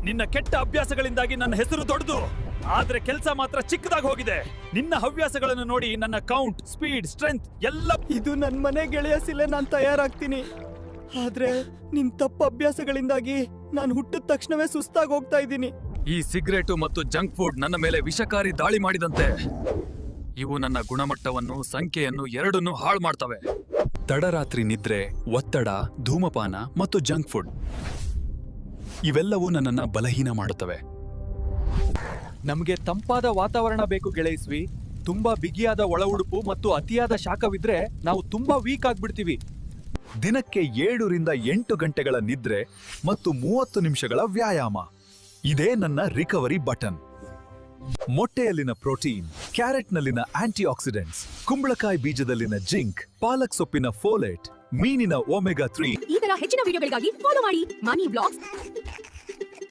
ನಿನ್ನ ಕೆಟ್ಟ ಅಭ್ಯಾಸಗಳಿಂದಾಗಿ ನನ್ನ ಹೆಸರು ದೊಡ್ಡದು, ಆದ್ರೆ ಕೆಲಸ ಮಾತ್ರ ಚಿಕ್ಕದಾಗಿ ಹೋಗಿದೆ. ನಿನ್ನ ಹವ್ಯಾಸಗಳನ್ನು ನೋಡಿ ನನ್ನ ಕೌಂಟ್, ಸ್ಪೀಡ್, ಸ್ಟ್ರೆಂತ್ ಎಲ್ಲ. ಇದು ನನ್ ಮನೆ ಗೆಳೆಯ ಸಿಲೆ ನಾನ್ ತಯಾರಾಗ್ತೀನಿ. ಆದ್ರೆ ನಿನ್ ತಪ್ಪ ಅಭ್ಯಾಸಗಳಿಂದಾಗಿ ನಾನು ಹುಟ್ಟಿದ ತಕ್ಷಣವೇ ಸುಸ್ತಾಗಿ ಹೋಗ್ತಾ ಇದ್ದೀನಿ. ಈ ಸಿಗರೇಟು ಮತ್ತು ಜಂಕ್ ಫುಡ್ ನನ್ನ ಮೇಲೆ ವಿಷಕಾರಿ ದಾಳಿ ಮಾಡಿದಂತೆ. ಇವು ನನ್ನ ಗುಣಮಟ್ಟವನ್ನು, ಸಂಖ್ಯೆಯನ್ನು ಎರಡನ್ನೂ ಹಾಳು ಮಾಡ್ತವೆ. ತಡರಾತ್ರಿ ನಿದ್ರೆ, ಒತ್ತಡ, ಧೂಮಪಾನ ಮತ್ತು ಜಂಕ್ ಫುಡ್ ಇವೆಲ್ಲವೂ ನನ್ನನ್ನ ಬಲಹೀನ ಮಾಡುತ್ತವೆ. ನಮ್ಗೆ ತಂಪಾದ ವಾತಾವರಣ ಬೇಕು ಗೆಳೆಯಿಸ್ವಿ. ತುಂಬಾ ಬಿಗಿಯಾದ ಒಳ ಉಡುಪು ಮತ್ತು ಅತಿಯಾದ ಶಾಖವಿದ್ರೆ ನಾವು ತುಂಬಾ ವೀಕ್ ಆಗ್ಬಿಡ್ತೀವಿ. ದಿನಕ್ಕೆ 7 ರಿಂದ 8 ಗಂಟೆಗಳ ನಿದ್ರೆ ಮತ್ತು 30 ನಿಮಿಷಗಳ ವ್ಯಾಯಾಮ, ಇದೇ ನನ್ನ ರಿಕವರಿ ಬಟನ್. ಮೊಟ್ಟೆಯಲ್ಲಿನ ಪ್ರೋಟೀನ್, ಕ್ಯಾರೆಟ್ನಲ್ಲಿನ ಆಂಟಿ ಆಕ್ಸಿಡೆಂಟ್ಸ್, ಕುಂಬಳಕಾಯಿ ಬೀಜದಲ್ಲಿನ ಜಿಂಕ್, ಪಾಲಕ್ ಸೊಪ್ಪಿನ ಫೋಲೇಟ್, ಮೀನಿನ ಒಮೆಗಾ 3. ಈ ತರ ಹೆಚ್ಚಿನ ವಿಡಿಯೋಗಳಿಗಾಗಿ ಫಾಲೋ ಮಾಡಿ ಮನಿ ಬ್ಲಾಗ್ಸ್.